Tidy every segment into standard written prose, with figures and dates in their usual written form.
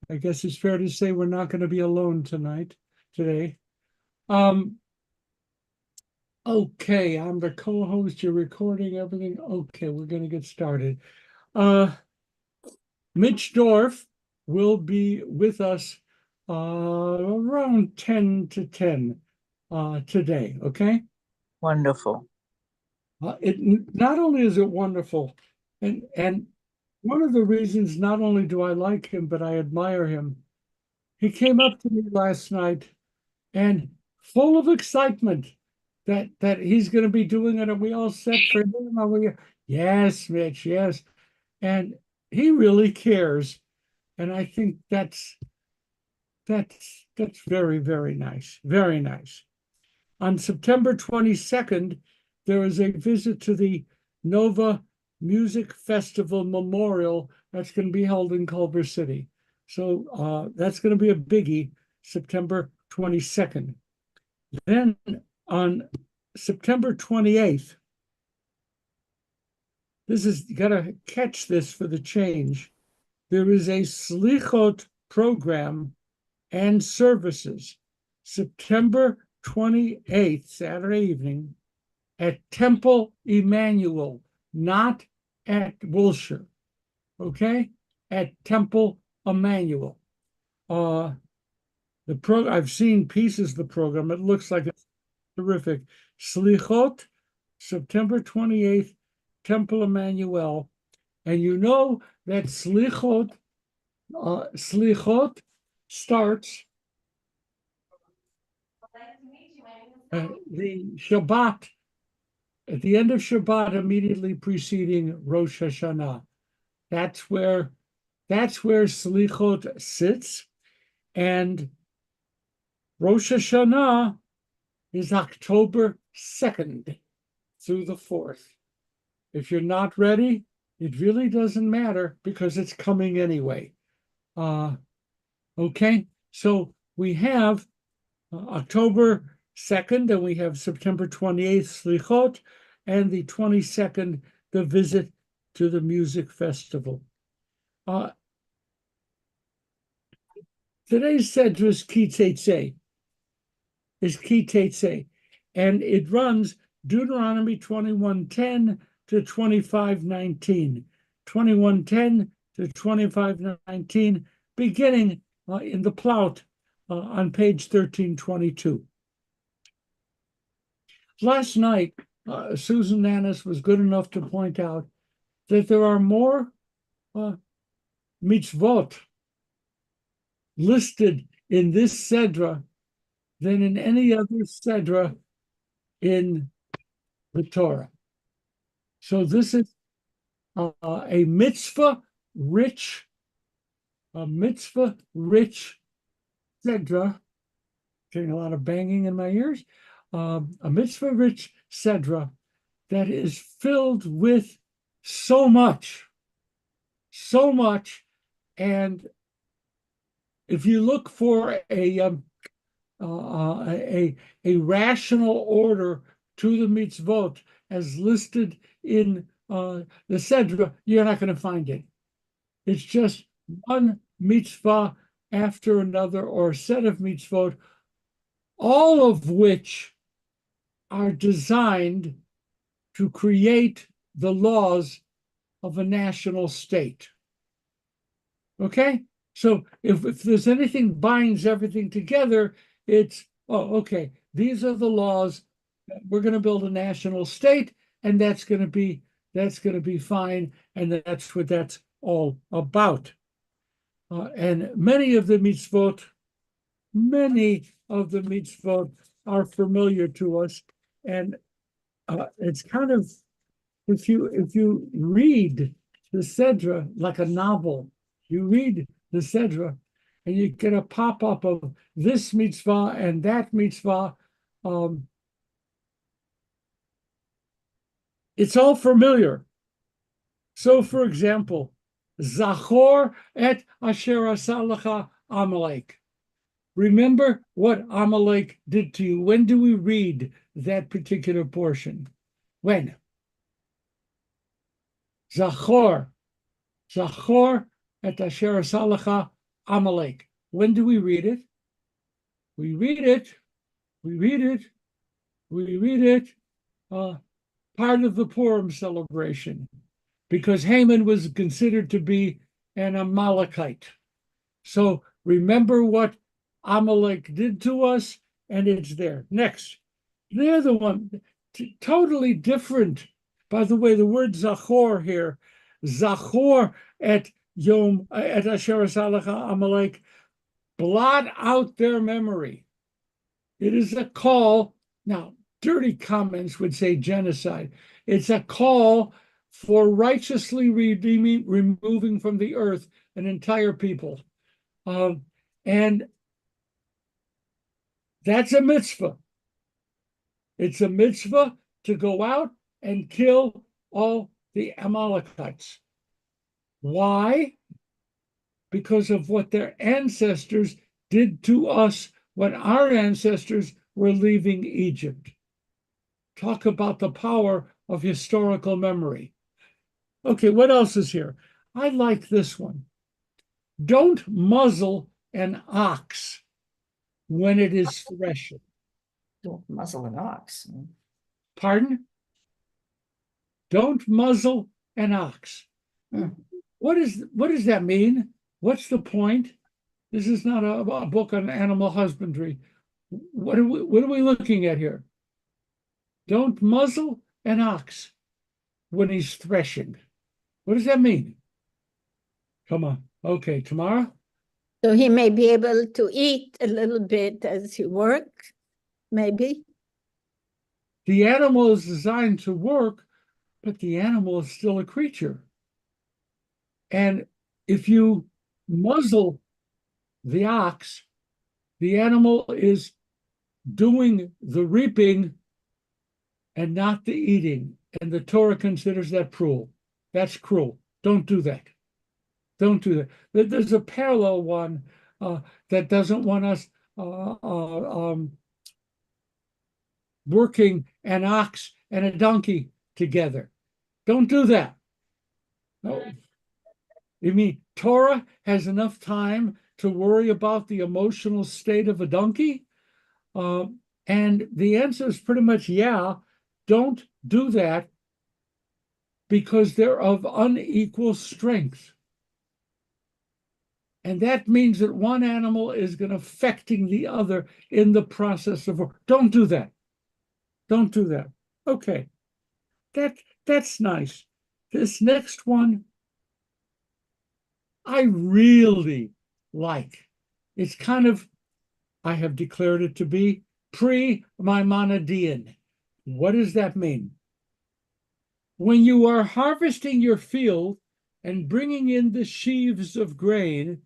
I guess it's fair to say we're not going to be alone today. Okay, I'm the co-host. You're recording everything. Okay, we're going to get started. Uh, Mitch Dorf will be with us around 10 to 10 today, okay? Wonderful. It not only is it wonderful, and one of the reasons not only do I like him, but I admire him. He came up to me last night and full of excitement that he's going to be doing it. And we all set for him. And yes, Mitch, yes. And he really cares. And I think that's very, very nice. Very nice. On September 22nd, there is a visit to the Nova Music Festival Memorial that's going to be held in Culver City. So that's going to be a biggie, September 22nd. Then on September 28th, you got to catch this for the change. There is a Slichot program and services, September 28th, Saturday evening, at Temple Emmanuel, not at Wilshire, okay? At Temple Emmanuel. I've seen pieces of the program. It looks like it's terrific. Slichot, September 28th, Temple Emmanuel. And you know that Slichot starts the Shabbat, at the end of Shabbat, immediately preceding Rosh Hashanah. That's where Slichot sits. And Rosh Hashanah is October 2nd through the 4th. If you're not ready, it really doesn't matter because it's coming anyway. Okay, so we have October 2nd, and we have September 28th, Slichot, and the 22nd, the visit to the music festival. Today's Sedra is Ki Tetzei, and it runs Deuteronomy 21:10 to 25:19, 21:10 to 25:19, beginning in the Plaut on page 1322. Last night, Susan Nannis was good enough to point out that there are more mitzvot listed in this Sedra than in any other Sedra in the Torah. So this is a mitzvah-rich Sedra. Getting a lot of banging in my ears. A mitzvah-rich Sedra that is filled with so much. And if you look for a rational order to the mitzvot as listed in the Sedra, you're not going to find it. It's just one mitzvah after another, or a set of mitzvot, all of which are designed to create the laws of a national state. Okay? So if there's anything binds everything together, it's, okay, these are the laws. We're going to build a national state, and that's going to be fine, and that's what that's all about. And many of the mitzvot are familiar to us, and it's kind of, if you read the Sedra like a novel, you read the Sedra, and you get a pop-up of this mitzvah and that mitzvah. It's all familiar. So, for example, Zachor et asher asalacha Amalek. Remember what Amalek did to you. When do we read that particular portion? When? Zachor et asher asalacha Amalek. When do we read it? We read it. We read it. We read it. Part of the Purim celebration, because Haman was considered to be an Amalekite. So remember what Amalek did to us, and it's there. Next, the other one, totally different. By the way, the word Zachor here, Zachor et Yom et Asher Asalecha Amalek, blot out their memory. It is a call. Now, dirty comments would say genocide. It's a call for righteously removing from the earth an entire people. And that's a mitzvah. It's a mitzvah to go out and kill all the Amalekites. Why? Because of what their ancestors did to us when our ancestors were leaving Egypt. Talk about the power of historical memory. Okay, what else is here? I like this one. Don't muzzle an ox when it is threshing. Don't muzzle an ox. Pardon? Don't muzzle an ox. What does that mean? What's the point? This is not a book on animal husbandry. What are we looking at here? Don't muzzle an ox when he's threshing. What does that mean? Come on. Okay, Tamara? So he may be able to eat a little bit as he works, maybe. The animal is designed to work, but the animal is still a creature. And if you muzzle the ox, the animal is doing the reaping and not the eating. And the Torah considers that cruel. That's cruel. Don't do that. Don't do that. There's a parallel one that doesn't want us working an ox and a donkey together. Don't do that. No. You mean Torah has enough time to worry about the emotional state of a donkey? And the answer is pretty much yeah. Don't do that because they're of unequal strength. And that means that one animal is going to affecting the other in the process of work. Don't do that. Don't do that. Okay. That's nice. This next one, I really like. It's kind of, I have declared it to be pre-Maimonidean. What does that mean? When you are harvesting your field and bringing in the sheaves of grain,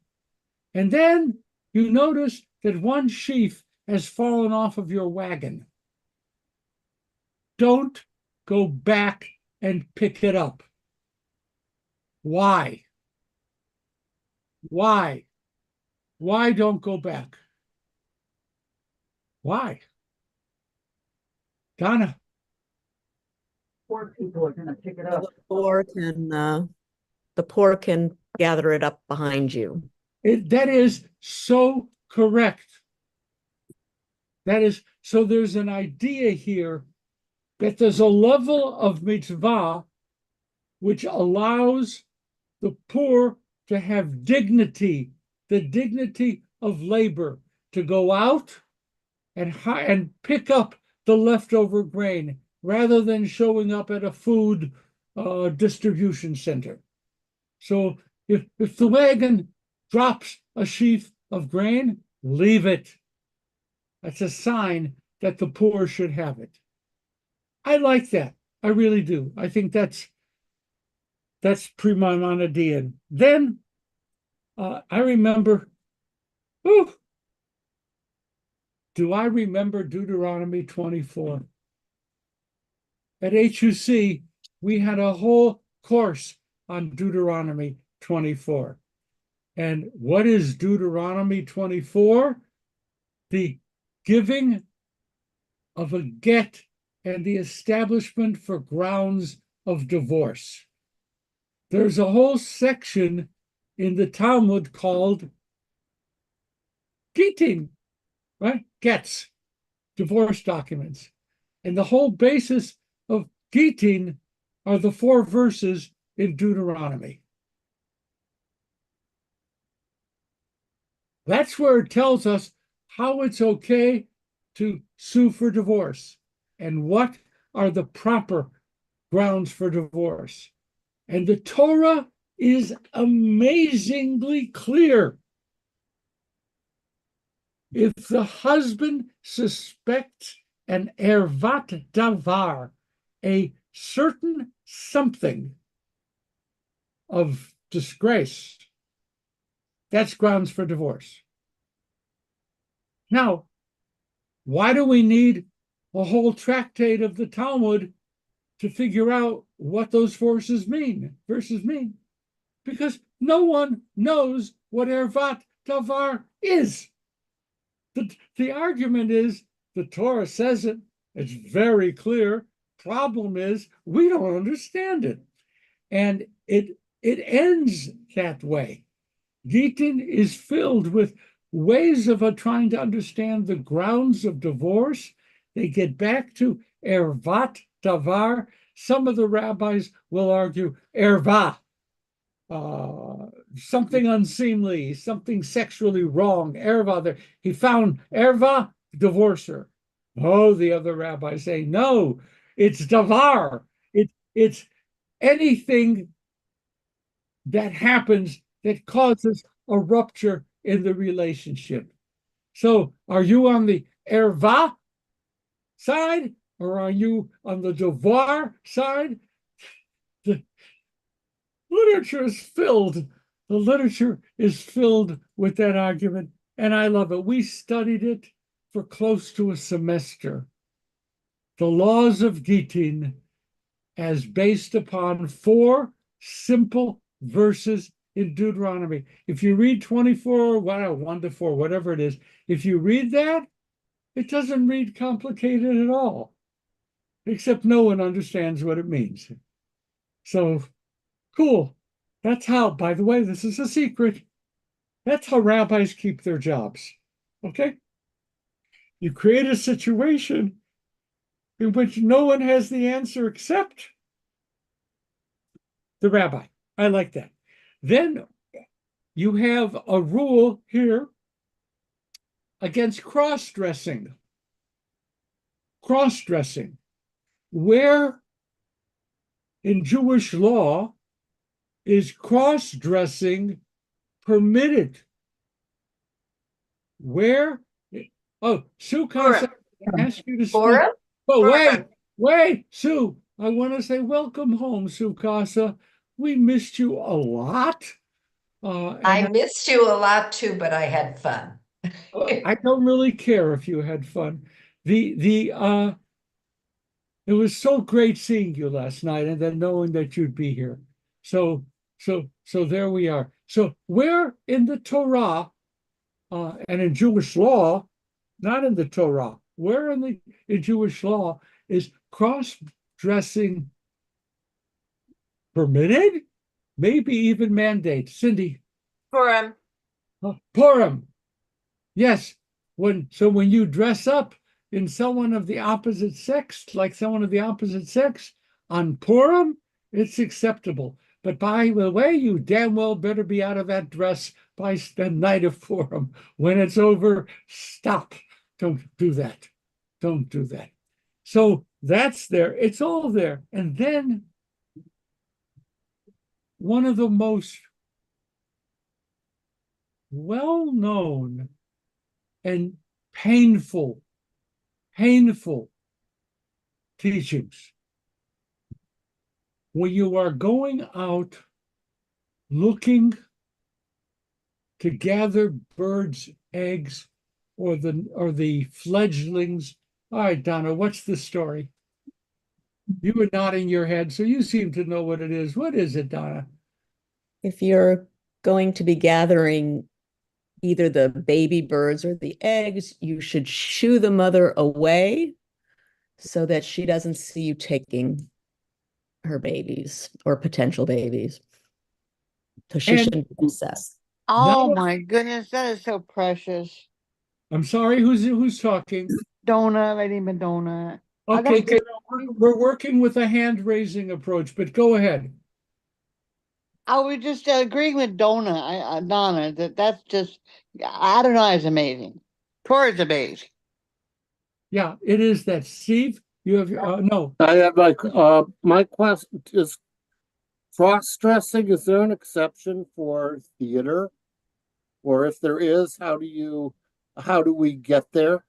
and then you notice that one sheaf has fallen off of your wagon, don't go back and pick it up. Why? Why? Why don't go back? Why? Donna. Poor people are going to pick it up. The poor can gather it up behind you. That is so correct. That is, so there's an idea here that there's a level of mitzvah which allows the poor to have dignity, the dignity of labor, to go out and pick up the leftover grain rather than showing up at a food distribution center. So if the wagon drops a sheaf of grain, leave it. That's a sign that the poor should have it. I like that. I really do. I think that's pre-Maimonidean. Then I remember, do I remember Deuteronomy 24? At HUC, we had a whole course on Deuteronomy 24. And what is Deuteronomy 24? The giving of a get and the establishment for grounds of divorce. There's a whole section in the Talmud called Gittin, right? Gets, divorce documents. And the whole basis of Gittin are the 4 verses in Deuteronomy. That's where it tells us how it's okay to sue for divorce and what are the proper grounds for divorce. And the Torah is amazingly clear. If the husband suspects an ervat davar, a certain something of disgrace, that's grounds for divorce. Now, why do we need a whole tractate of the Talmud to figure out what those verses mean? Because no one knows what ervat davar is. The argument is the Torah says it. It's very clear. Problem is we don't understand it. And it ends that way. Gittin is filled with ways of trying to understand the grounds of divorce. They get back to ervat davar. Some of the rabbis will argue erva, something unseemly, something sexually wrong. Erva, he found erva, divorce her. Oh, the other rabbis say, no, it's davar. It's anything that happens that causes a rupture in the relationship. So are you on the erva side or are you on the davar side? The literature is filled with that argument, and I love it. We studied it for close to a semester. The laws of Gittin as based upon 4 simple verses in Deuteronomy. If you read 24, 1 to 4, whatever it is, if you read that, it doesn't read complicated at all, except no one understands what it means. So, cool. That's how, by the way, this is a secret. That's how rabbis keep their jobs. Okay? You create a situation in which no one has the answer except the rabbi. I like that. Then you have a rule here against cross-dressing. Cross-dressing. Where in Jewish law is cross-dressing permitted? Where? Oh, Sue Casa, I ask you to speak. Oh, wait, Sue. I want to say welcome home, Sue Casa. We missed you a lot. I missed you a lot too, but I had fun. I don't really care if you had fun. It was so great seeing you last night and then knowing that you'd be here. So there we are. So where in the Torah and in Jewish law, not in the Torah, where in Jewish law is cross-dressing permitted? Maybe even mandate. Cindy. Purim. Purim. Yes. When you dress up in someone of the opposite sex, like someone of the opposite sex on Purim, it's acceptable. But by the way, you damn well better be out of that dress by the night of Purim. When it's over, stop. Don't do that. Don't do that. So that's there. It's all there. And then one of the most well-known and painful teachings. When you are going out looking to gather birds' eggs or the fledglings. All right, Donna, what's the story? You were nodding your head, so you seem to know what it is. What is it, Donna? If you're going to be gathering either the baby birds or the eggs, you should shoo the mother away so that she doesn't see you taking her babies or potential babies. So she shouldn't be obsessed. Oh my goodness, that is so precious. I'm sorry, who's talking? Donna, Lady Madonna. I Okay, gotta we're working with a hand-raising approach, but go ahead. I was just agreeing with Donna, Donna, that's just, Adonai is amazing. Torah is amazing. Yeah, it is that. Steve, you have, no, I have my question is cross-dressing, is there an exception for theater? Or if there is, how do we get there?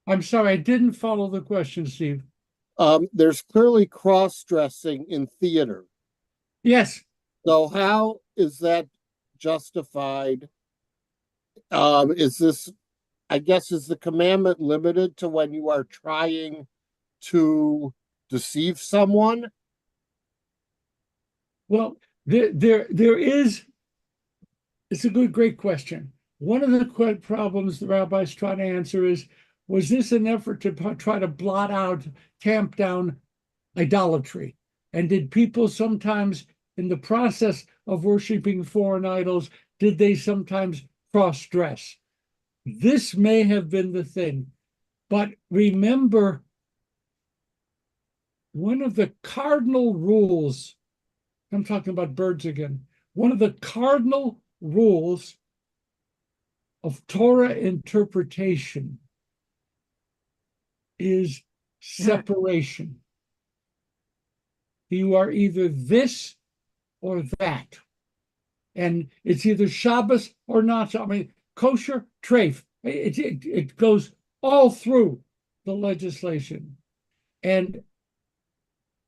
I'm sorry, I didn't follow the question, Steve. There's clearly cross-dressing in theater. Yes, So how is that justified? Is this, I guess, is the commandment limited to when you are trying to deceive someone? well, there is, it's a great question. One of the problems the rabbis try to answer is, was this an effort to try to blot out, tamp down idolatry? And did people sometimes, in the process of worshiping foreign idols, did they sometimes cross-dress? This may have been the thing. But remember, one of the cardinal rules, I'm talking about birds again, one of the cardinal rules of Torah interpretation is separation. You are either this or that. And it's either Shabbos or not. I mean, kosher, treif. It goes all through the legislation. And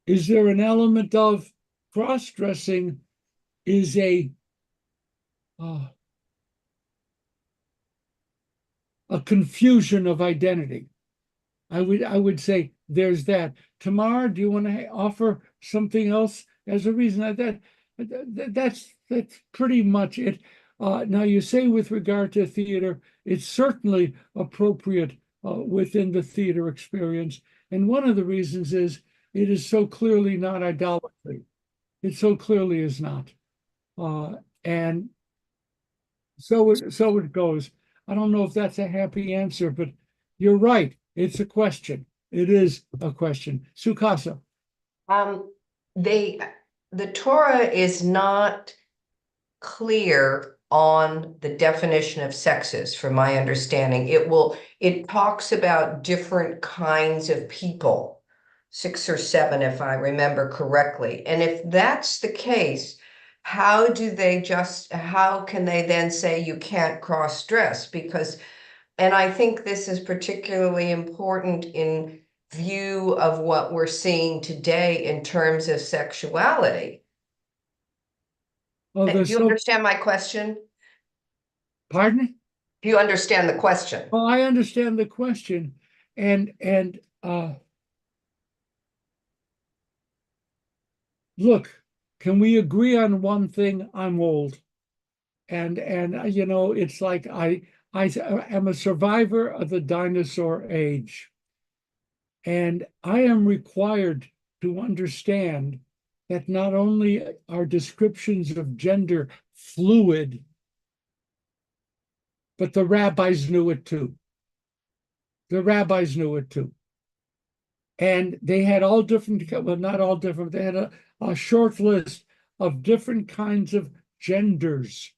is there an element of cross-dressing? Is a confusion of identity. I would say there's that. Tamar, do you want to offer something else as a reason? That's pretty much it. Now you say with regard to theater, it's certainly appropriate within the theater experience. And one of the reasons is it is so clearly not idolatry. It so clearly is not. And so it goes. I don't know if that's a happy answer, but you're right. It's a question. It is a question. Sukasa. The Torah is not clear on the definition of sexes, from my understanding. It talks about different kinds of people, 6 or 7, if I remember correctly. And if that's the case, how can they then say you can't cross-dress? And I think this is particularly important in view of what we're seeing today in terms of sexuality. Oh, Do you understand my question? Pardon? Do you understand the question? Well, I understand the question. And look, can we agree on one thing? I'm old. And you know, it's like I am a survivor of the dinosaur age. And I am required to understand that not only are descriptions of gender fluid, but the rabbis knew it too. The rabbis knew it too. And they had all different, well, not all different, they had a short list of different kinds of genders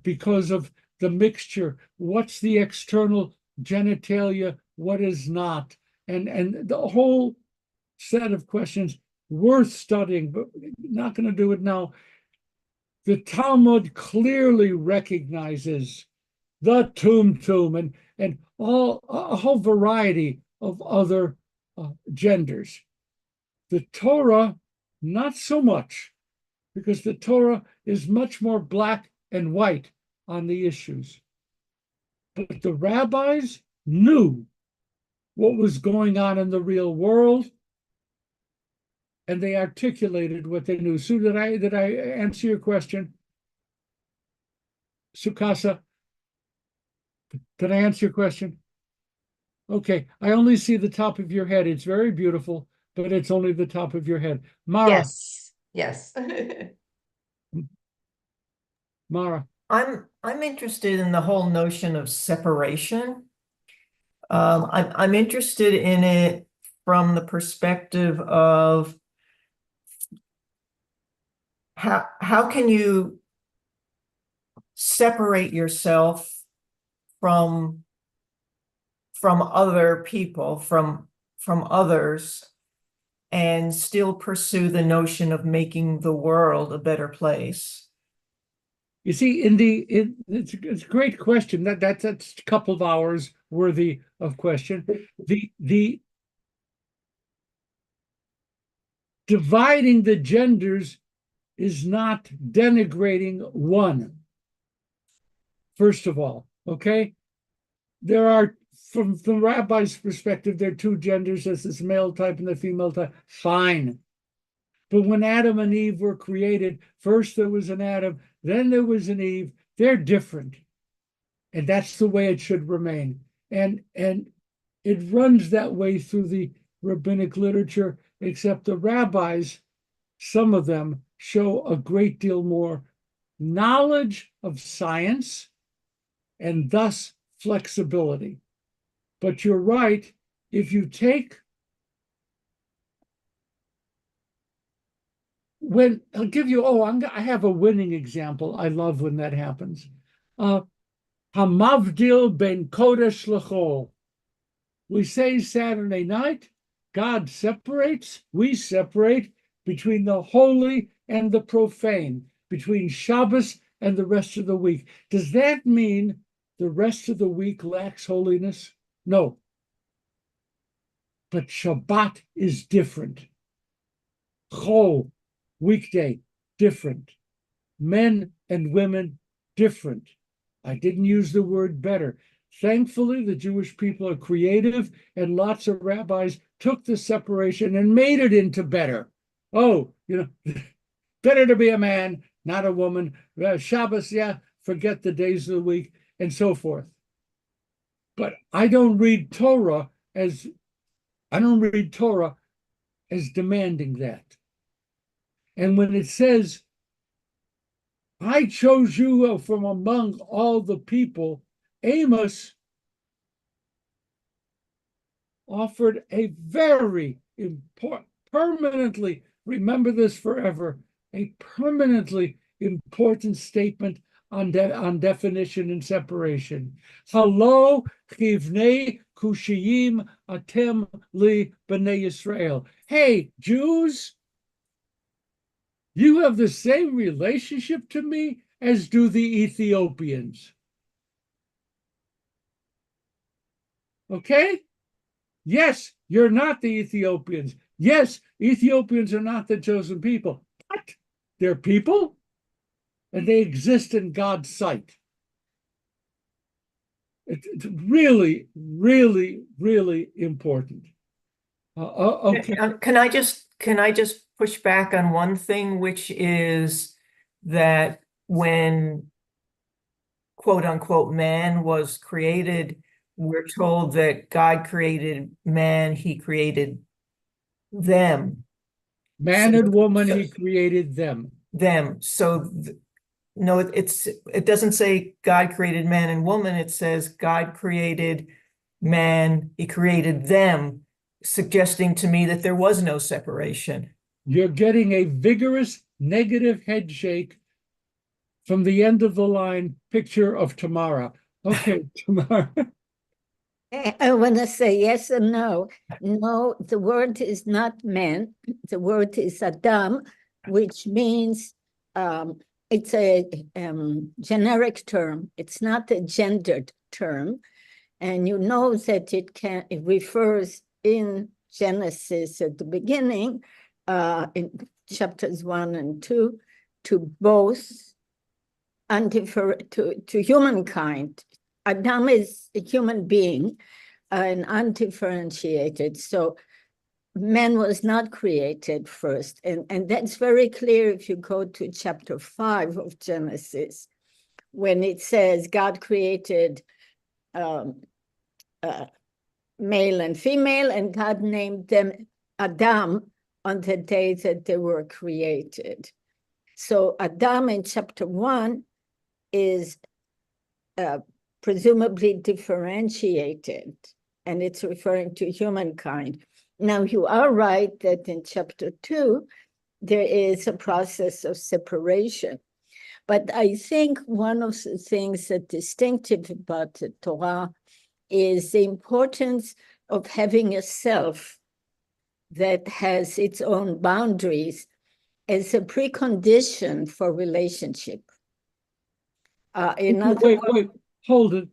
because of the mixture. What's the external genitalia? What is not? And the whole set of questions worth studying, but not going to do it now. The Talmud clearly recognizes the tumtum and a whole variety of other genders. The Torah, not so much, because the Torah is much more black and white on the issues. But the rabbis knew what was going on in the real world, and they articulated what they knew. Sue, did I answer your question? Sukasa, did I answer your question? Okay, I only see the top of your head. It's very beautiful, but it's only the top of your head. Mara. Yes. Mara. I'm interested in the whole notion of separation. I'm interested in it from the perspective of how can you separate yourself from other people, from others, and still pursue the notion of making the world a better place? You see, it's a great question. That's a couple of hours worthy of question. The dividing the genders is not denigrating one. First of all, okay, there are, from the rabbi's perspective, there are two genders. There's this male type and the female type. Fine. But when Adam and Eve were created, first there was an Adam, then there was an Eve. They're different. And that's the way it should remain. And it runs that way through the rabbinic literature, except the rabbis, some of them, show a great deal more knowledge of science and thus flexibility. But you're right, if you take when I'll give you, I have a winning example. I love when that happens. Hamavdil ben kodesh l'chol. We say Saturday night, God separates, we separate between the holy and the profane, between Shabbos and the rest of the week. Does that mean the rest of the week lacks holiness? No. But Shabbat is different. Chol, weekday, different. Men and women, different. I didn't use the word better. Thankfully, the Jewish people are creative, and lots of rabbis took the separation and made it into better. Oh, better to be a man, not a woman. Shabbos, yeah, forget the days of the week, and so forth. But I don't read Torah as demanding that. And when it says, I chose you from among all the people, Amos offered a very important, permanently, remember this forever, a permanently important statement on definition and separation. Halo chivnei kushiyim atem li b'nei Yisrael. Hey, Jews, you have the same relationship to me as do the Ethiopians. Okay? Yes, you're not the Ethiopians. Yes, Ethiopians are not the chosen people, but they're people and they exist in God's sight. It's really, really, really important. Okay. Can I just push back on one thing, which is that when quote unquote man was created, we're told that God created man, he created them. Man and woman, he created them. So no, it doesn't say God created man and woman. It says God created man, he created them, suggesting to me that there was no separation. You're getting a vigorous negative head shake from the end of the line picture of Tamara. Okay, Tamara. I want to say yes and no. No, the word is not man. The word is Adam, which means it's a generic term. It's not a gendered term. And you know that it refers in Genesis at the beginning, in chapters 1 and 2, to both and to humankind. Adam is a human being and undifferentiated. So man was not created first. And that's very clear if you go to chapter 5 of Genesis, when it says God created male and female, and God named them Adam on the day that they were created. So Adam in chapter 1 is presumably differentiated, and it's referring to humankind. Now, you are right that in chapter 2, there is a process of separation. But I think one of the things that distinctive about the Torah is the importance of having a self that has its own boundaries as a precondition for relationship. Wait, hold it.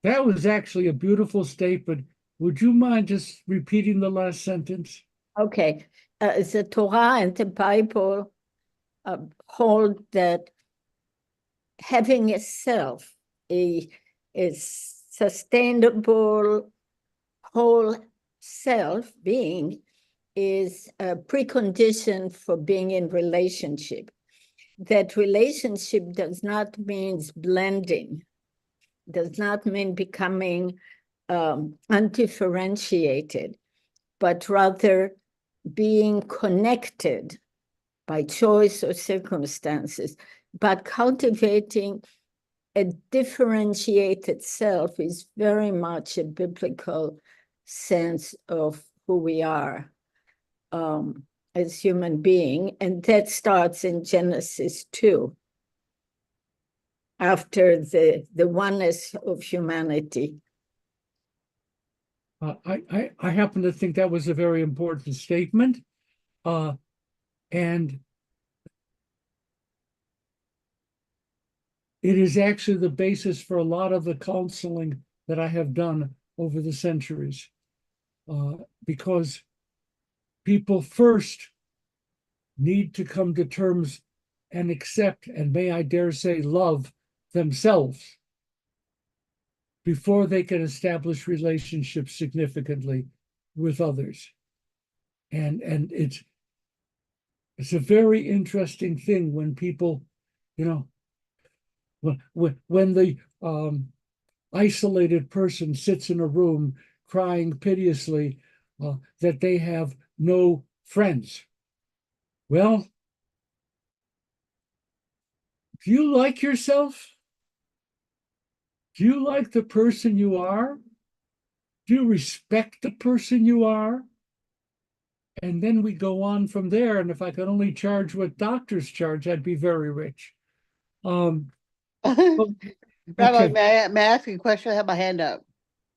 That was actually a beautiful statement. Would you mind just repeating the last sentence? Okay, the Torah and the Bible hold that having a self, a sustainable whole self being, is a precondition for being in relationship. That relationship does not mean blending, does not mean becoming undifferentiated, but rather being connected by choice or circumstances. But cultivating a differentiated self is very much a biblical sense of who we are as human being, and that starts in Genesis 2, after the oneness of humanity. I happen to think that was a very important statement, and it is actually the basis for a lot of the counseling that I have done over the centuries, because people first need to come to terms and accept, and may I dare say, love themselves before they can establish relationships significantly with others. And it's a very interesting thing when people, when the isolated person sits in a room crying piteously that they have no friends. Well, do you like yourself? Do you like the person you are? Do you respect the person you are? And then we go on from there. And if I could only charge what doctors charge, I'd be very rich. Rabbi, Okay. may I ask you a question? I have my hand up.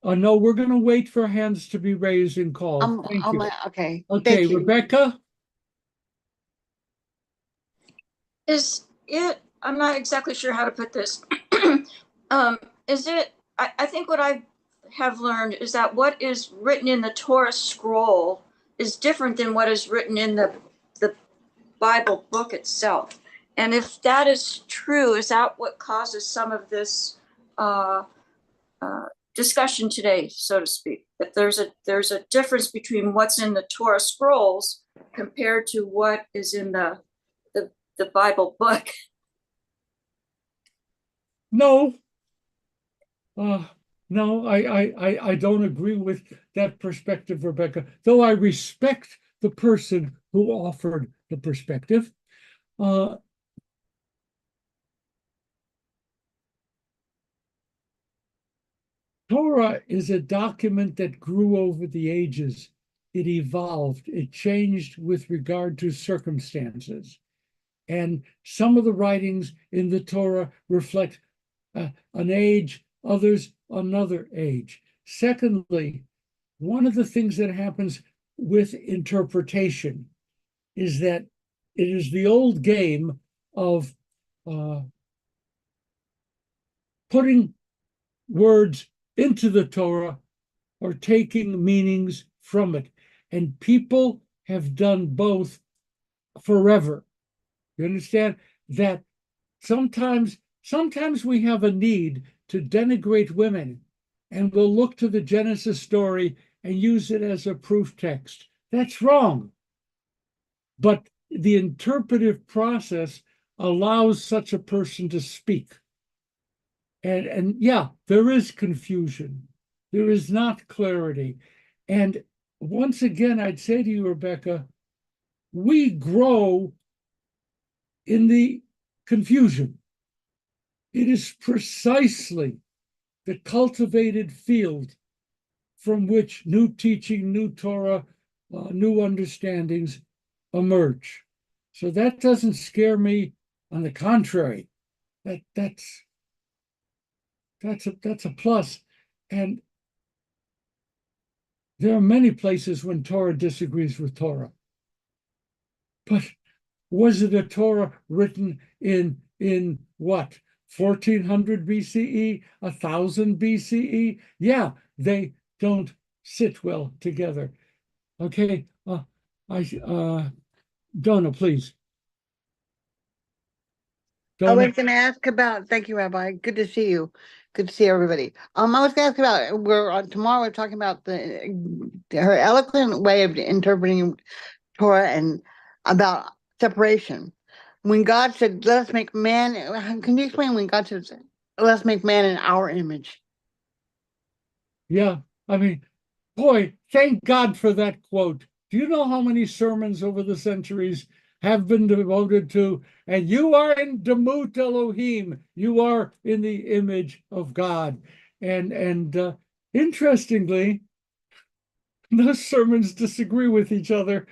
No, we're going to wait for hands to be raised and called. Thank you. Okay. Okay, Thank you. Rebecca? I'm not exactly sure how to put this. I think what I have learned is that what is written in the Torah scroll is different than what is written in the Bible book itself. And if that is true, is that what causes some of this discussion today, so to speak? That there's a difference between what's in the Torah scrolls compared to what is in the Bible book. No. No, I don't agree with that perspective, Rebecca, though I respect the person who offered the perspective. Torah is a document that grew over the ages. It evolved, it changed with regard to circumstances. And some of the writings in the Torah reflect an age, others another age. Secondly, one of the things that happens with interpretation is that it is the old game of putting words into the Torah or taking meanings from it. And people have done both forever. You understand that sometimes we have a need to denigrate women, and we'll look to the Genesis story and use it as a proof text. That's wrong. But the interpretive process allows such a person to speak. And yeah, there is confusion. There is not clarity. And once again, I'd say to you, Rebecca, we grow in the confusion. It is precisely the cultivated field from which new teaching, new Torah, new understandings emerge. So that doesn't scare me. On the contrary, that's a plus. And there are many places when Torah disagrees with Torah. But was it a Torah written in what, 1400 BCE, 1000 BCE? Yeah, they don't sit well together. Okay, Donna, please. I Donna, was going to ask about, thank you, Rabbi. Good to see you. Good to see everybody. I was going to ask about, tomorrow we're talking about her eloquent way of interpreting Torah and about separation. When God said, let us make man, can you explain when God says, let us make man in our image? yeah, I mean, boy, thank God for that quote. Do you know how many sermons over the centuries have been devoted to, and you are in Demut Elohim, you are in the image of God. And interestingly, those sermons disagree with each other.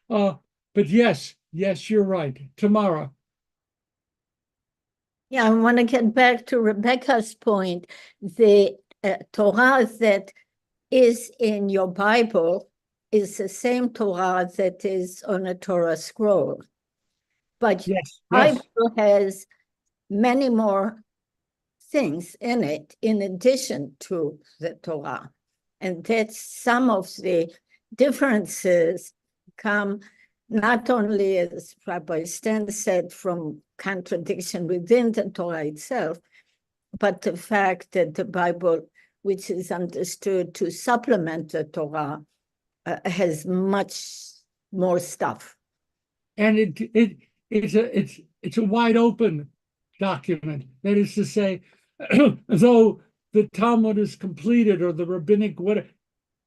But yes, you're right. Tamara. Yeah, I want to get back to Rebecca's point. The Torah that is in your Bible is the same Torah that is on a Torah scroll. But Yes, the Bible has many more things in it in addition to the Torah. And that's some of the differences come not only, as Rabbi Stan said, from contradiction within the Torah itself, but the fact that the Bible, which is understood to supplement the Torah, has much more stuff. And it's a wide open document. That is to say, though the Talmud is completed or the rabbinic whatever,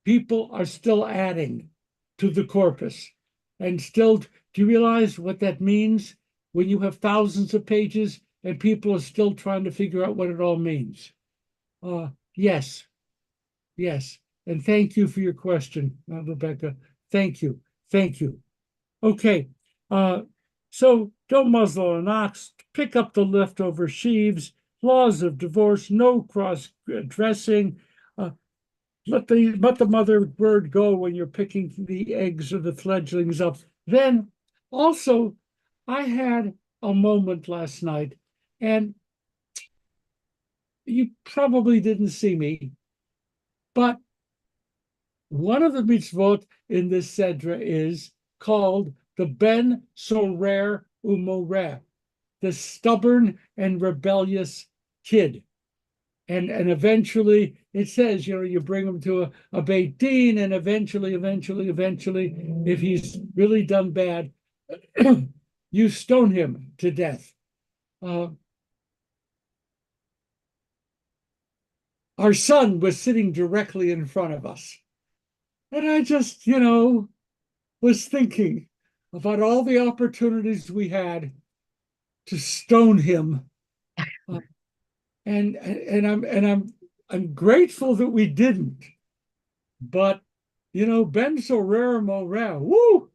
people are still adding to the corpus. And still, do you realize what that means when you have thousands of pages and people are still trying to figure out what it all means? Yes. And thank you for your question, Rebecca. Thank you. Okay. So don't muzzle an ox, pick up the leftover sheaves, laws of divorce, no cross dressing. Let the mother bird go when you're picking the eggs or the fledglings up. Then also, I had a moment last night, and you probably didn't see me, but one of the mitzvot in this Sedra is called the Ben Sorer Umoreh, the stubborn and rebellious kid. And eventually it says, you bring him to a Beit Din, and eventually, if he's really done bad, you stone him to death. Our son was sitting directly in front of us. And I just, was thinking about all the opportunities we had to stone him. And I'm grateful that we didn't. But Ben Sorer Moreh, woo!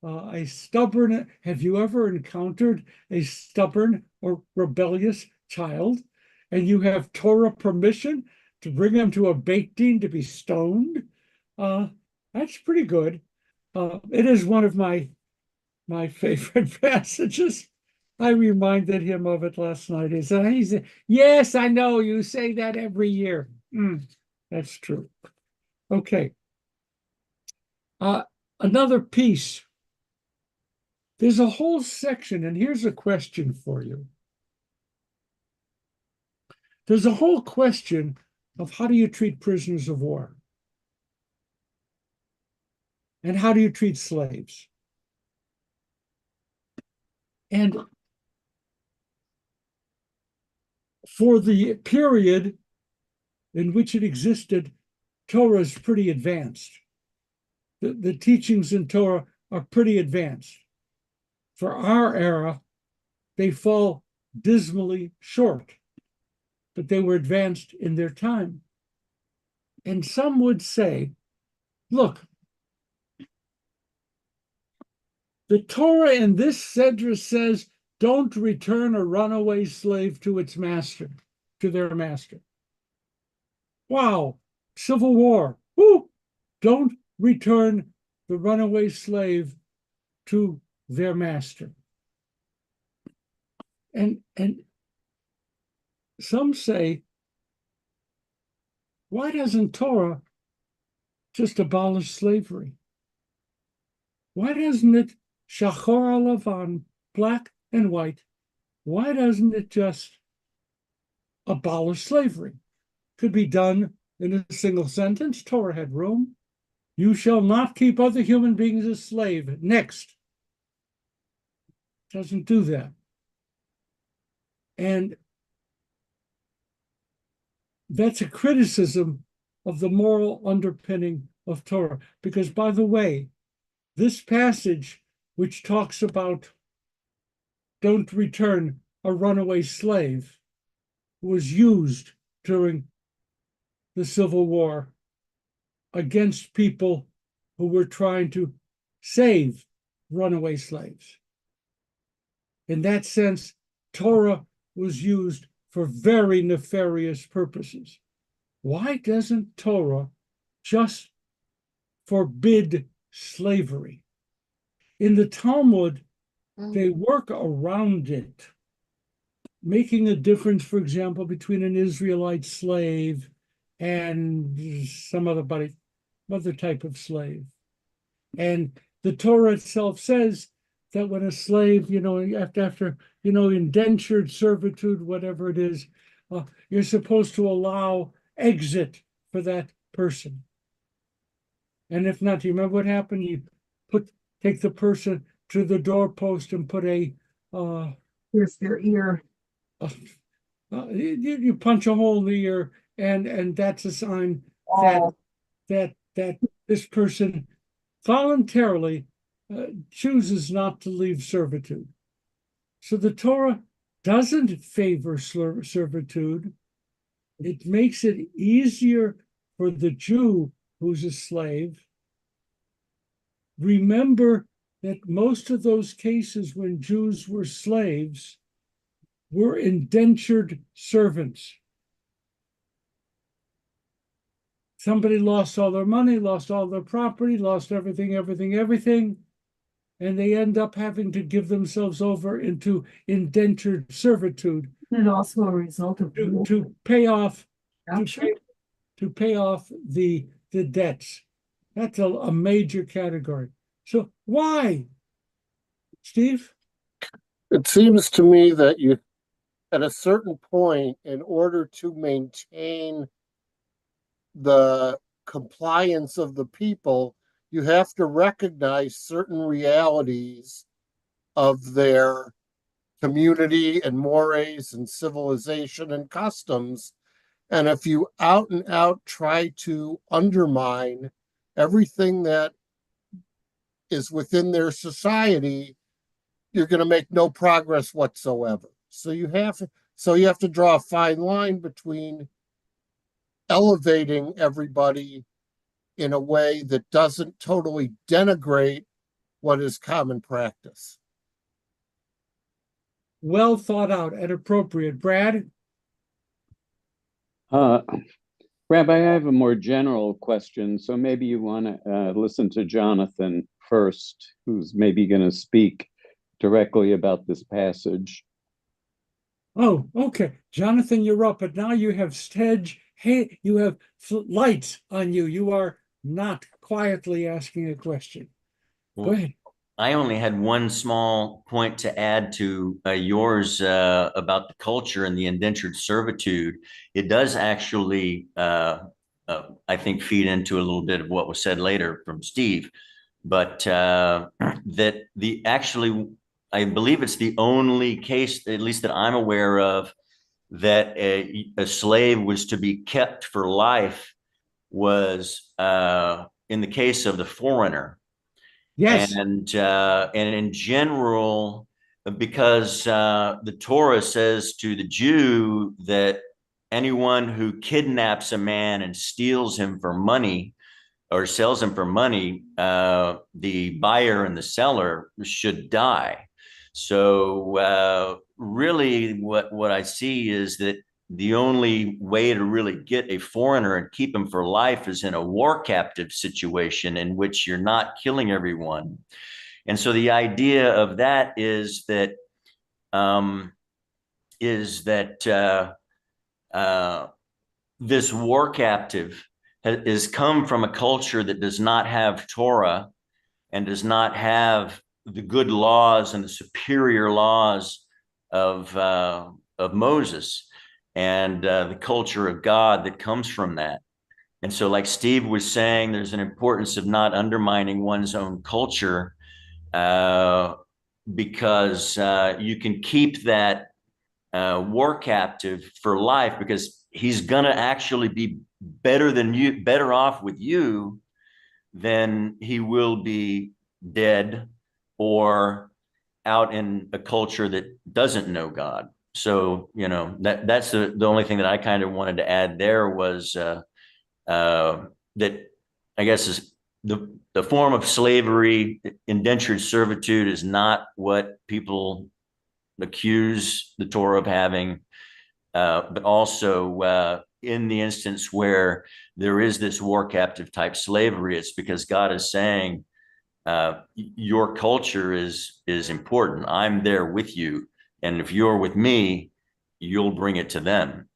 A stubborn. Have you ever encountered a stubborn or rebellious child, and you have Torah permission to bring them to a Beit Din to be stoned? That's pretty good. It is one of my favorite passages. I reminded him of it last night. He said, yes, I know, you say that every year. That's true. Okay. Another piece. There's a whole section, and here's a question for you. There's a whole question of how do you treat prisoners of war? And how do you treat slaves? And for the period in which it existed, Torah is pretty advanced. The teachings in Torah are pretty advanced. For our era, they fall dismally short. but they were advanced in their time. And some would say, look, the Torah in this Sedra says, don't return a runaway slave to its master, to their master. Wow, Civil War. Woo! Don't return the runaway slave to their master. And some say, why doesn't Torah just abolish slavery? Why doesn't it shachor alavan, black and white? Why doesn't it just abolish slavery? Could be done in a single sentence. Torah had room. You shall not keep other human beings as slave. Next. Doesn't do that. And that's a criticism of the moral underpinning of Torah. Because, by the way, this passage, which talks about don't return a runaway slave, was used during the Civil War against people who were trying to save runaway slaves. In that sense, Torah was used for very nefarious purposes. Why doesn't Torah just forbid slavery? In the Talmud, they work around it, making a difference, for example, between an Israelite slave and some other type of slave. And the Torah itself says that when a slave, after indentured servitude, whatever it is, you're supposed to allow exit for that person. And if not, do you remember what happened? You take the person to the doorpost and put here's their ear. You punch a hole in the ear, and that's a sign that this person voluntarily chooses not to leave servitude. So the Torah doesn't favor servitude. It makes it easier for the Jew who's a slave. Remember that most of those cases when Jews were slaves were indentured servants. Somebody lost all their money, lost all their property, lost everything, and they end up having to give themselves over into indentured servitude. And also a result of to pay off the debts. That's a major category. So why, Steve? It seems to me that you, at a certain point, in order to maintain the compliance of the people, you have to recognize certain realities of their community and mores and civilization and customs. And if you out and out try to undermine everything that is within their society, you're going to make no progress whatsoever. So you have to draw a fine line between elevating everybody in a way that doesn't totally denigrate what is common practice. Well thought out and appropriate. Brad? Rabbi, I have a more general question. So maybe you want to listen to Jonathan first, who's maybe going to speak directly about this passage. Oh, okay. Jonathan, you're up, but now you have stage. Hey, you have lights on you. You are not quietly asking a question. Go ahead. I only had one small point to add to yours about the culture and the indentured servitude. It does actually, I think, feed into a little bit of what was said later from Steve, but that I believe it's the only case, at least that I'm aware of, that a slave was to be kept for life was in the case of the foreigner. Yes. And in general, because the Torah says to the Jew that anyone who kidnaps a man and steals him for money or sells him for money, the buyer and the seller should die. So really what I see is that the only way to really get a foreigner and keep him for life is in a war captive situation in which you're not killing everyone. And so the idea of that is that this war captive has come from a culture that does not have Torah and does not have the good laws and the superior laws of Moses and the culture of God that comes from that. And so, like Steve was saying, there's an importance of not undermining one's own culture because you can keep that war captive for life because he's gonna actually be better off with you than he will be dead or out in a culture that doesn't know God. So, you know, that's the only thing that I kind of wanted to add there was that I guess is the form of slavery, indentured servitude is not what people accuse the Torah of having, but also in the instance where there is this war captive type slavery, it's because God is saying your culture is important. I'm there with you, and if you're with me, you'll bring it to them,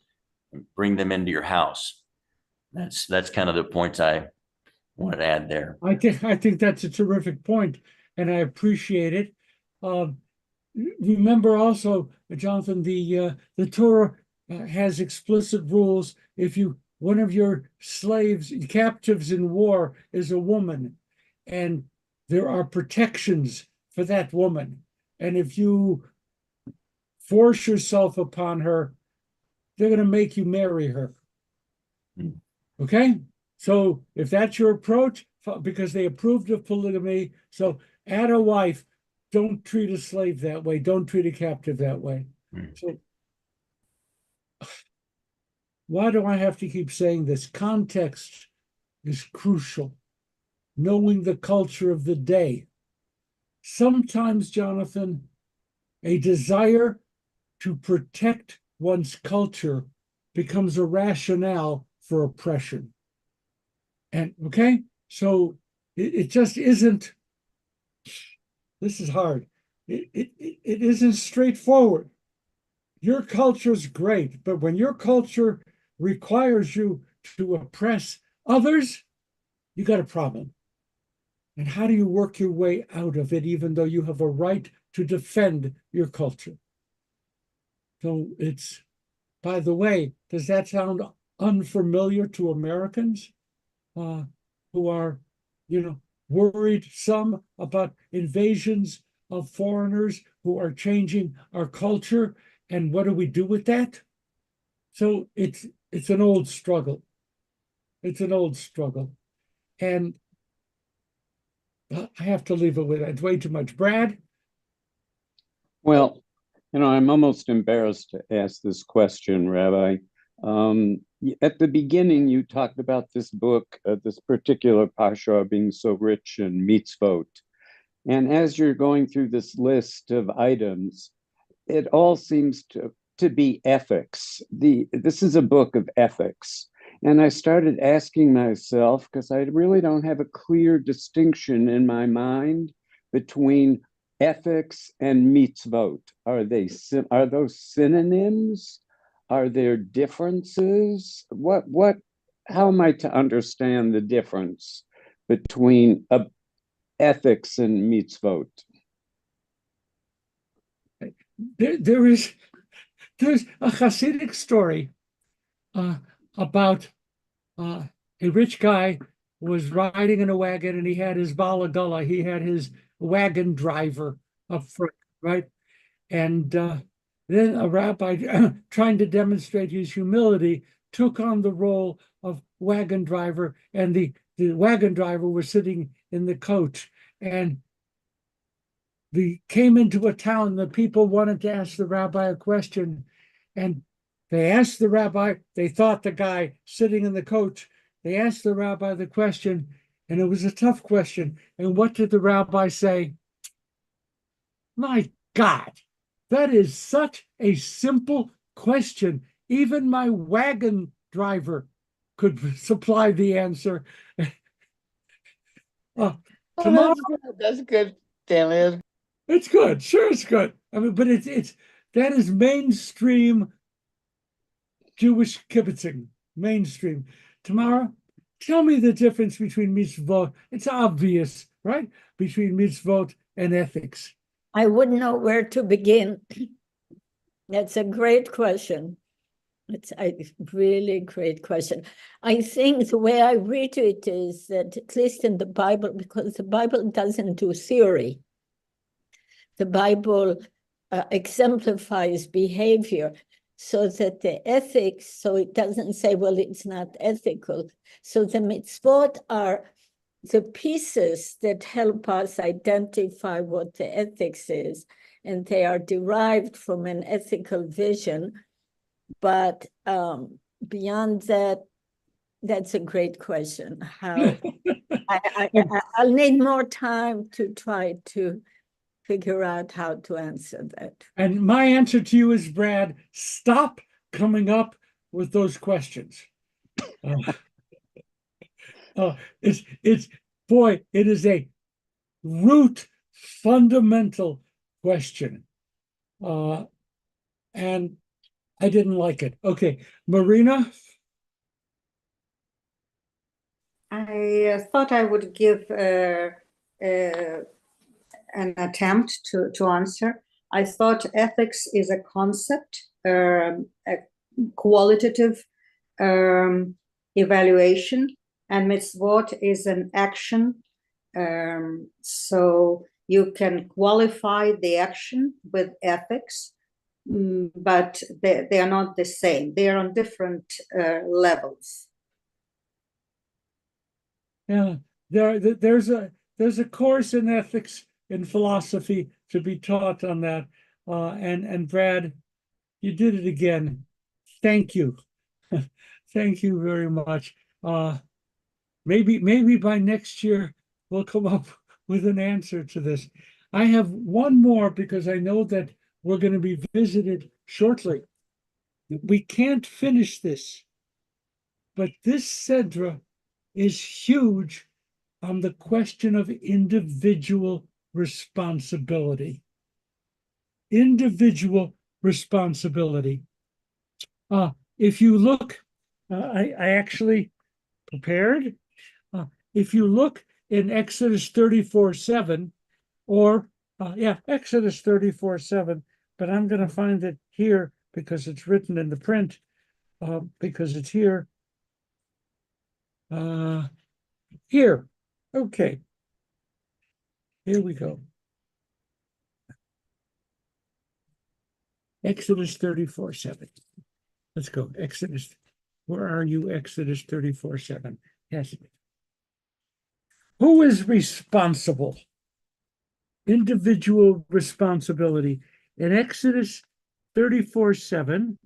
bring them into your house. That's kind of the points I wanted to add there. I think that's a terrific point, and I appreciate it. Remember also, Jonathan, the Torah has explicit rules. If one of your slaves, captives in war, is a woman, and there are protections for that woman, and if you force yourself upon her, they're going to make you marry her. Okay? So if that's your approach, because they approved of polygamy, so add a wife, don't treat a slave that way, don't treat a captive that way. So why do I have to keep saying this? Context is crucial. Knowing the culture of the day. Sometimes, Jonathan, a desire to protect one's culture becomes a rationale for oppression. And okay, so it just isn't, this is hard. It isn't straightforward. Your culture's great, but when your culture requires you to oppress others, you got a problem. And how do you work your way out of it, even though you have a right to defend your culture? So it's, by the way, does that sound unfamiliar to Americans who are, worried some about invasions of foreigners who are changing our culture? And what do we do with that? So it's an old struggle. It's an old struggle. And I have to leave it with that. It's way too much. Brad? Well, I'm almost embarrassed to ask this question, Rabbi. At the beginning, you talked about this book, this particular parsha being so rich in mitzvot. And as you're going through this list of items, it all seems to be ethics. This is a book of ethics. And I started asking myself, because I really don't have a clear distinction in my mind between ethics and mitzvot. Are those synonyms? Are there differences? How am I to understand the difference between ethics and mitzvot? There's a Hasidic story about a rich guy was riding in a wagon and he had his balagala, he had his wagon driver up front, right? And then a rabbi, trying to demonstrate his humility, took on the role of wagon driver, and the wagon driver was sitting in the coach. And they came into a town, the people wanted to ask the rabbi a question, and They asked the rabbi, they thought the guy sitting in the coach, they asked the rabbi the question, and it was a tough question. And what did the rabbi say? My God, that is such a simple question. Even my wagon driver could supply the answer. Tomorrow, That's good, Stanley. it's good. Sure, it's good. I mean, but it's that is mainstream Jewish kibbutzing. Mainstream. Tomorrow, tell me the difference between mitzvot. It's obvious, right? Between mitzvot and ethics. I wouldn't know where to begin. That's a great question. It's a really great question. I think the way I read it is that, at least in the Bible, because the Bible doesn't do theory, the Bible exemplifies behavior, so that the ethics, so it doesn't say, well, it's not ethical. So the mitzvot are the pieces that help us identify what the ethics is, and they are derived from an ethical vision. But beyond that, that's a great question. How I'll need more time to try to figure out how to answer that. And my answer to you is, Brad, stop coming up with those questions. Boy, it is a root fundamental question. And I didn't like it. Okay, Marina? I thought I would give an attempt to answer. I thought ethics is a concept, a qualitative evaluation, and mitzvot is an action. So you can qualify the action with ethics, but they are not the same. They are on different levels. Yeah, there's a course in ethics in philosophy to be taught on that. And Brad, you did it again. Thank you. Thank you very much. Maybe by next year we'll come up with an answer to this. I have one more because I know that we're going to be visited shortly. We can't finish this, but this Sedra is huge on the question of individual responsibility. Individual responsibility. If you look, I actually prepared. If you look in Exodus 34:7, or Exodus 34:7, but I'm going to find it here because it's written in the print, because it's here. Here. Okay. Here we go. Exodus 34:7. Let's go. Exodus. Where are you? Exodus 34:7. Yes. Who is responsible? Individual responsibility. In Exodus 34:7,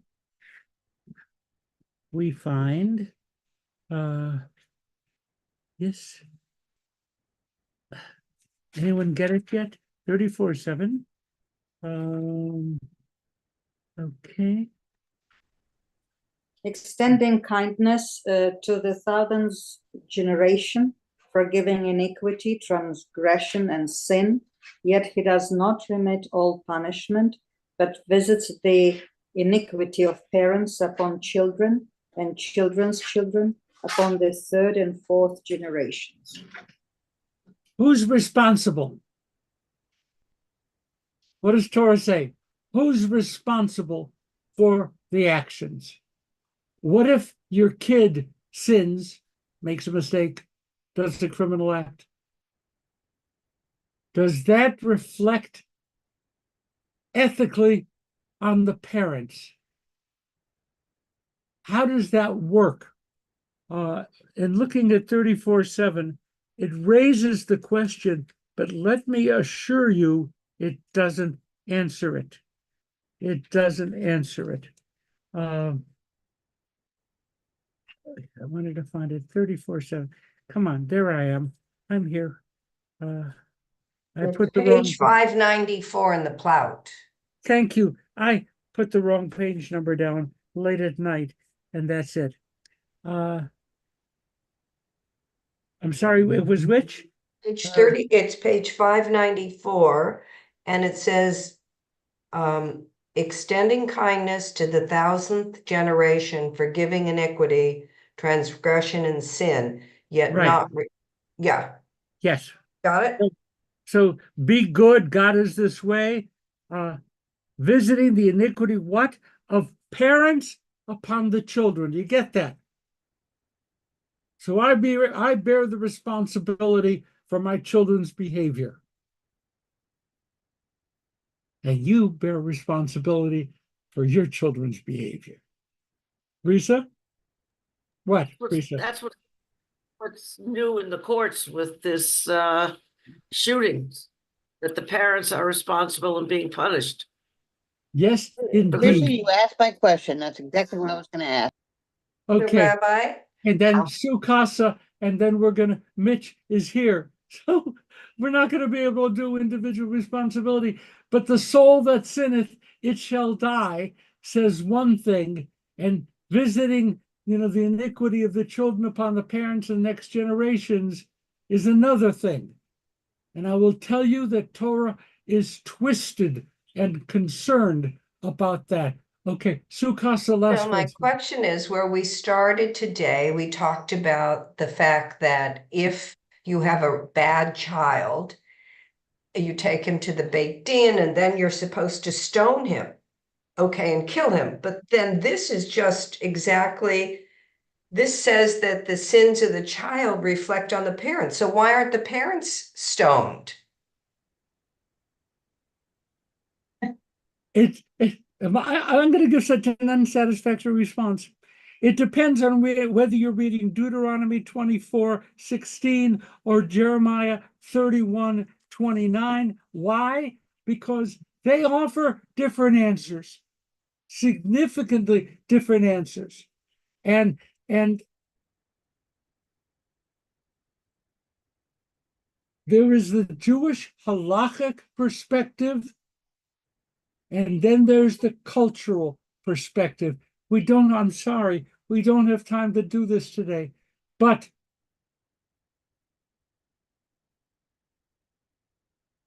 we find yes. Anyone get it yet? 34:7. Okay. Extending kindness to the thousandth generation, forgiving iniquity, transgression, and sin, yet he does not remit all punishment, but visits the iniquity of parents upon children and children's children upon the third and fourth generations. Who's responsible? What does Torah say? Who's responsible for the actions? What if your kid sins, makes a mistake, does a criminal act? Does that reflect ethically on the parents? How does that work? And looking at 34:7, it raises the question, but let me assure you, it doesn't answer it. It doesn't answer it. Um, I wanted to find it 34/7. Come on, there I am. I'm here. I put the wrong. Page 594 in the Plout. Thank you. I put the wrong page number down late at night, and that's it. I'm sorry, it was which? Page 30, it's page 594, and it says, extending kindness to the 1,000th generation, forgiving iniquity, transgression, and sin, yet Right. not, yeah, Yes. got it? So be good, God is this way. Visiting the iniquity, what? Of parents upon the children. You get that? So I bear the responsibility for my children's behavior. And you bear responsibility for your children's behavior. Risa? What, Risa? That's what's new in the courts with this shootings, that the parents are responsible and being punished. Yes, Lisa, indeed. you asked my question. That's exactly what I was gonna ask. The Okay. Rabbi? And then Sue Casa, and then Mitch is here. So we're not gonna be able to do individual responsibility. But the soul that sinneth, it shall die, says one thing, and visiting, the iniquity of the children upon the parents and next generations is another thing. And I will tell you that Torah is twisted and concerned about that. Okay, Sue Casa, last So my question. question is, where we started today, we talked about the fact that if you have a bad child, you take him to the Beit Din and then you're supposed to stone him, okay, and kill him. But then this is just exactly, this says that the sins of the child reflect on the parents. So why aren't the parents stoned? I'm going to give such an unsatisfactory response. It depends on whether you're reading Deuteronomy 24:16 or Jeremiah 31:29. Why? Because they offer different answers, significantly different answers. And there is the Jewish halachic perspective, and then there's the cultural perspective. I'm sorry, we don't have time to do this today, but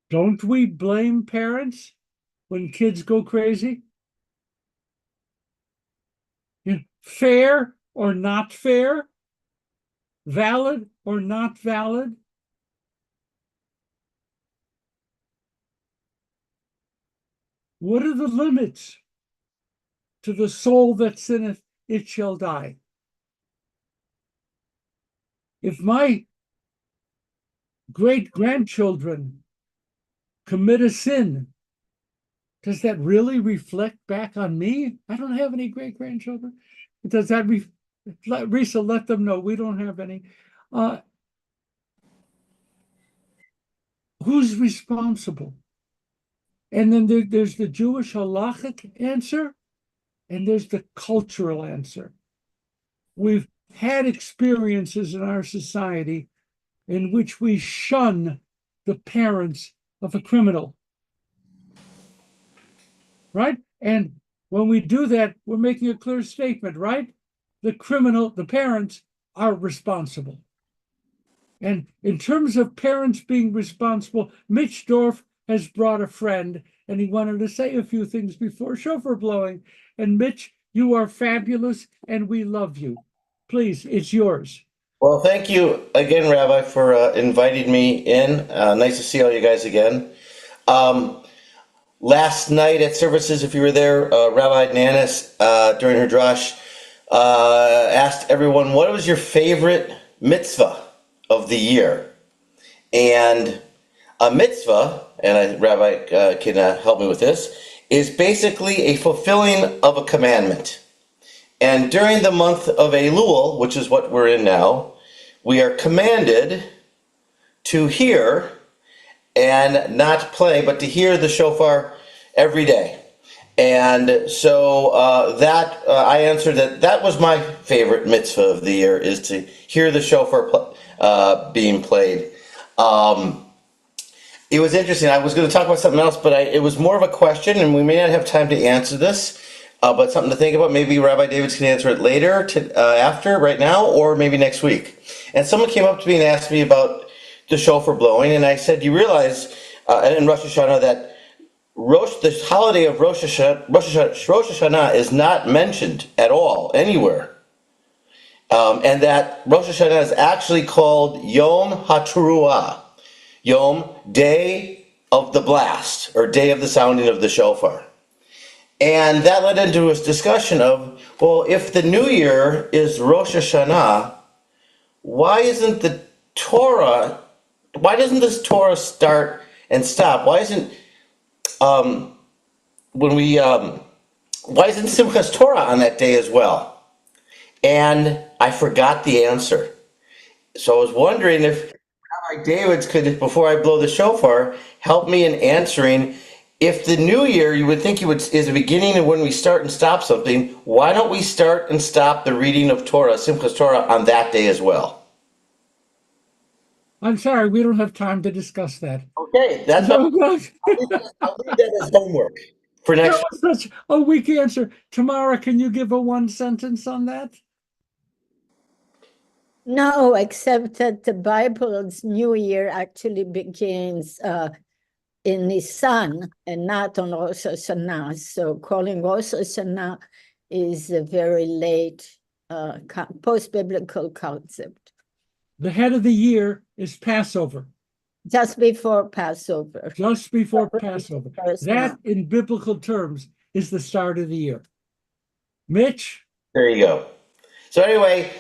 don't we blame parents when kids go crazy? Fair or not fair? Valid or not valid? What are the limits to the soul that sinneth, it shall die? If my great-grandchildren commit a sin, does that really reflect back on me? I don't have any great-grandchildren. Does that Risa, let them know we don't have any. Who's responsible? And then there's the Jewish halachic answer, and there's the cultural answer. We've had experiences in our society in which we shun the parents of a criminal. Right? And when we do that, we're making a clear statement, right? The parents are responsible. And in terms of parents being responsible, Mitch Dorf has brought a friend, and he wanted to say a few things before shofar blowing. And Mitch, you are fabulous, and we love you. Please, it's yours. Well, thank you again, Rabbi, for inviting me in. Nice to see all you guys again. Last night at services, if you were there, Rabbi Nanis, during her drash, asked everyone, what was your favorite mitzvah of the year? And a mitzvah, and Rabbi can help me with this, is basically a fulfilling of a commandment. And during the month of Elul, which is what we're in now, we are commanded to hear and not play, but to hear the shofar every day. And so I answered that was my favorite mitzvah of the year, is to hear the shofar being played. It was interesting. I was going to talk about something else, but it was more of a question, and we may not have time to answer this, but something to think about. Maybe Rabbi Davids can answer it later, right now, or maybe next week. And someone came up to me and asked me about the shofar blowing, and I said, you realize in Rosh Hashanah that the holiday of Rosh Hashanah is not mentioned at all anywhere. And that Rosh Hashanah is actually called Yom HaTruah, Yom, day of the blast, or day of the sounding of the shofar. And that led into a discussion of, well, if the new year is Rosh Hashanah, why doesn't this Torah start and stop? Why isn't Simchas Torah on that day as well? And I forgot the answer. So I was wondering if Rabbi Davids could, before I blow the shofar, help me in answering. If the new year, you would think is the beginning of when we start and stop something, why don't we start and stop the reading of Torah, Simchas Torah, on that day as well? I'm sorry, we don't have time to discuss that. Okay, that's what I'll leave that as homework for next That was such a weak answer. Tamara, can you give a one sentence on that? No, except that the Bible's New Year actually begins in Nisan and not on Rosh Hashanah. So calling Rosh Hashanah is a very late post-biblical concept. The head of the year is Passover. Just before Passover. Just before Passover. That, in biblical terms, is the start of the year. Mitch? There you go. So anyway,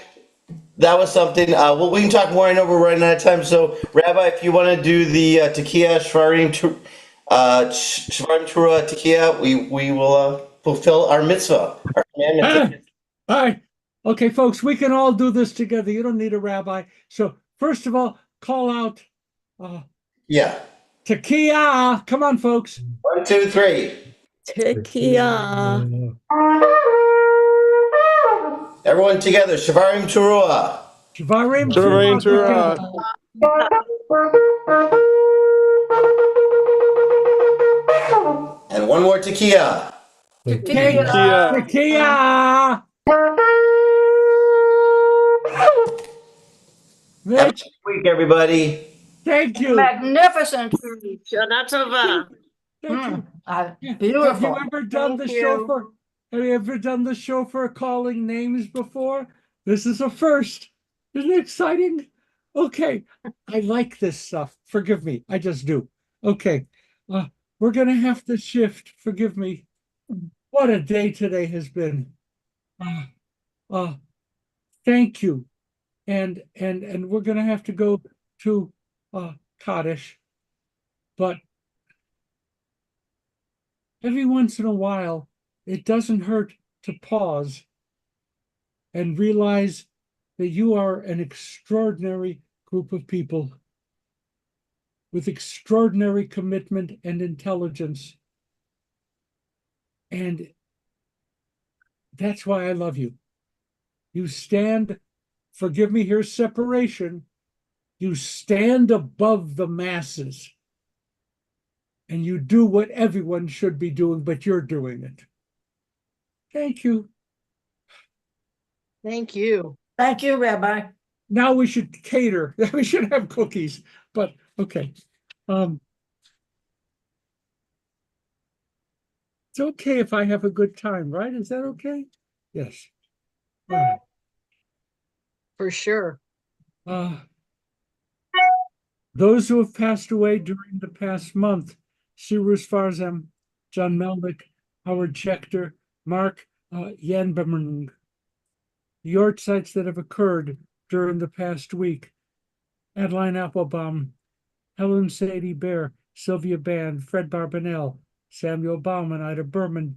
that was something. Well, we can talk more. I know we're running out of time. So, Rabbi, if you want to do the Tekiah, Shvarim Torah Tekiah, we will fulfill our mitzvah, our commandment. All right. Okay, folks, we can all do this together. You don't need a rabbi. So, first of all, call out Tekiah. Come on, folks. 1, 2, 3. Tekiah. Everyone together. Shvarim Torah. Shvarim Torah. And one more Tekiah. Tekiah. Mitch. Have a good week, everybody. Thank you. Magnificent. Shana Tova. Beautiful. Have you ever done the shofar? Have you ever done the shofar calling names before? This is a first. Isn't it exciting? Okay. I like this stuff. Forgive me. I just do. Okay. We're going to have to shift. Forgive me. What a day today has been. Thank you. And we're going to have to go to Kaddish. But every once in a while, it doesn't hurt to pause and realize that you are an extraordinary group of people with extraordinary commitment and intelligence. And that's why I love you. You stand, forgive me, here's separation. You stand above the masses. And you do what everyone should be doing, but you're doing it. Thank you. Thank you. Thank you, Rabbi. Now we should cater. We should have cookies, but okay. It's okay if I have a good time, right? Is that okay? Yes. All right. For sure. Those who have passed away during the past month: Cyrus Farzam, John Melnick, Howard Schechter, Mark Yanbemring. The yahrzeits that have occurred during the past week: Adeline Applebaum, Helen Sadie Bear, Sylvia Band, Fred Barbanel, Samuel Bauman, Ida Berman,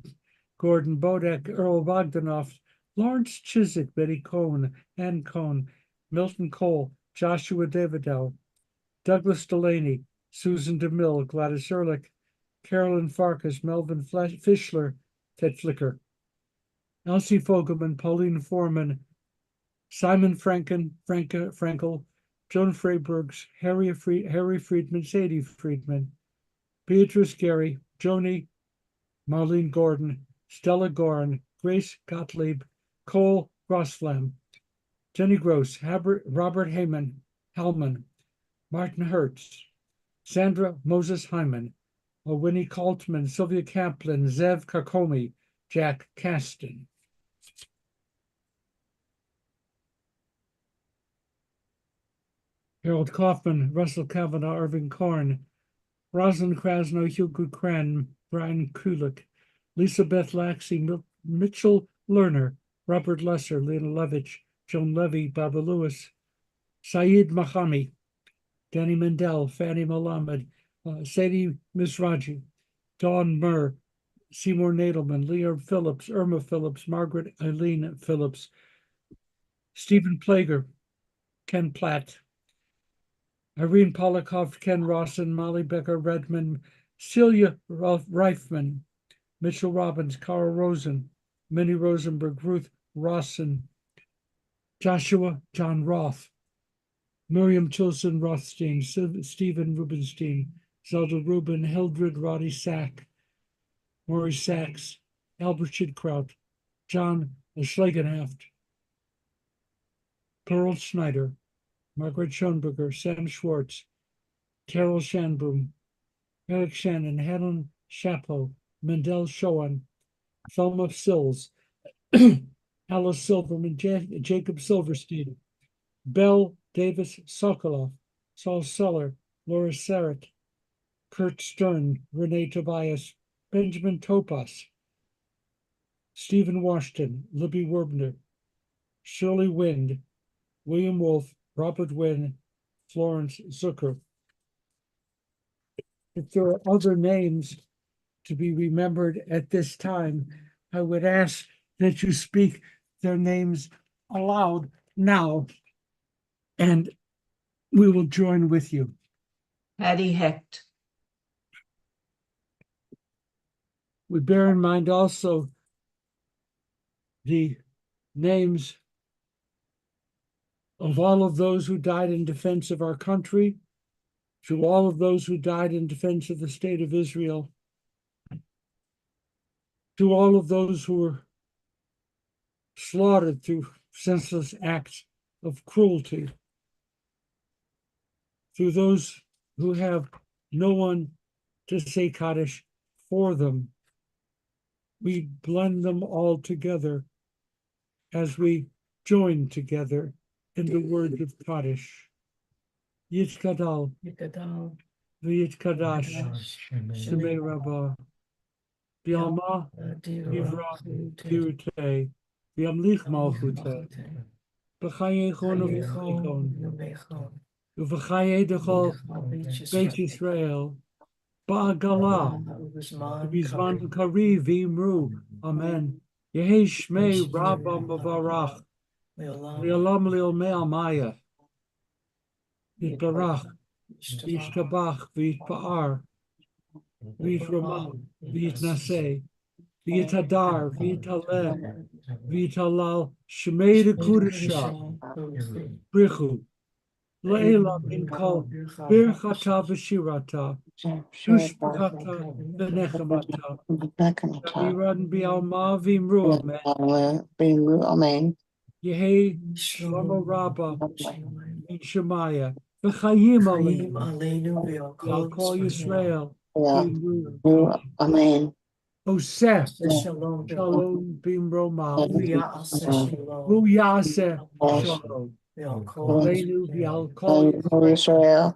Gordon Bodek, Earl Bogdanoff, Lawrence Chiswick, Betty Cohn, Ann Cohn, Milton Cole, Joshua Davidell, Douglas Delaney, Susan DeMille, Gladys Ehrlich, Carolyn Farkas, Melvin Fischler, Ted Flicker, Elsie Fogelman, Pauline Foreman, Simon Frankel, Joan Freibergs, Harry Friedman, Sadie Friedman, Beatrice Gary, Joni, Marlene Gordon, Stella Gorin, Grace Gottlieb, Cole Grossflam, Jenny Gross, Robert Hellman, Martin Hertz, Sandra Moses Hyman, Winnie Kaltman, Sylvia Kaplan, Zev Kakomi, Jack Caston. Harold Kaufman, Russell Kavanaugh, Irving Korn, Rosalind Krasno, Hugo Kran, Brian Kulik, Lisa Beth Laxey, Mitchell Lerner, Robert Lesser, Lena Levitch, Joan Levy, Barbara Lewis, Saeed Mahami, Danny Mendel, Fanny Malamed, Sadie Misraji, Dawn Murr, Seymour Nadelman, Leah Phillips, Irma Phillips, Margaret Eileen Phillips, Stephen Plager, Ken Platt, Irene Polikoff, Ken Rawson, Molly Becker Redmond, Celia Reifman, Mitchell Robbins, Carl Rosen, Minnie Rosenberg, Ruth Rawson, Joshua John Roth, Miriam Chilson Rothstein, Stephen Rubenstein, Zelda Rubin, Hildred Roddy Sack, Maurice Sachs, Albert Schidkraut, John Schlegenhaft, Pearl Schneider, Margaret Schoenberger, Sam Schwartz, Carol Shanboom, Eric Shannon, Helen Chapeau, Mendel Schoen, Thelma Sills, Alice Silverman, Jacob Silverstein, Belle Davis Sokolov, Saul Seller, Laura Sarrett, Kurt Stern, Renee Tobias, Benjamin Topas, Stephen Washington, Libby Werbner, Shirley Wind, William Wolfe, Robert Wynn, Florence Zucker. If there are other names to be remembered at this time, I would ask that you speak their names aloud now, and we will join with you. Patty Hecht. We bear in mind also the names of all of those who died in defense of our country, to all of those who died in defense of the state of Israel, to all of those who were slaughtered through senseless acts of cruelty, to those who have no one to say Kaddish for them. We blend them all together as we join together in the word of Kaddish. Yitkadal, V'yitkadash, Shemei Rabbah, B'yalma, Yivra, Kirute, V'yamlich Malchute, B'chayechon Uv'chayechon, Uv'chaye Dechol Beit Yisrael, Ba'agala, B'zman Kari V'imru, Amen. Yehi Shmei Rabba Mavarach, Le'olam Le'omei Amaya, Yitbarach, Yishtabach, V'yitpa'ar, V'yitramah, V'yitnaseh, V'yitadar, V'yitaleh, V'yitalal, Shmei Dekudesha, Brichu, Le'ela Min Kol, Birchata V'shirata, Shushpachata V'nechamata, Shaviran B'alma V'imru Amen, Yehi Shlomo Rabbah, Min Shemaya, V'chayim Aleinu, Kol Yisrael, V'imru Amen. Oseh, Shalom B'imroma, Hu Yaseh Shalom, Aleinu V'al Kol Israel,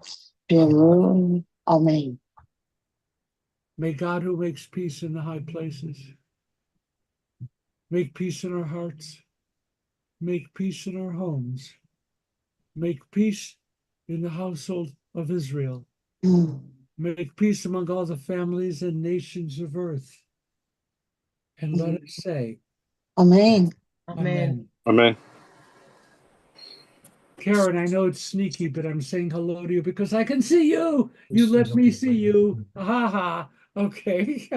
B'imru, Amen. May God, who makes peace in the high places, make peace in our hearts, make peace in our homes, make peace in the household of Israel, make peace among all the families and nations of earth. And let us say, Amen. Amen. Amen. Karen, I know it's sneaky, but I'm saying hello to you because I can see you. You let me see you. Ha ha. Okay.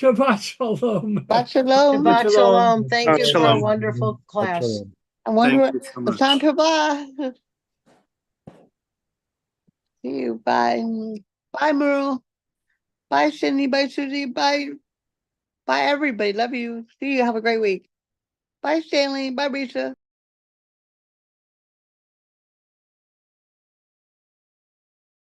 Shabbat shalom. Shabbat shalom. Shabbat shalom. Thank you for a Shalom. wonderful class. I Thank wonder, you so much. Matan Tova. See you. Bye. Bye, Merle. Bye, Cindy. Bye, Susie. Bye. Bye, everybody. Love you. See you. Have a great week. Bye, Stanley. Bye, Risa.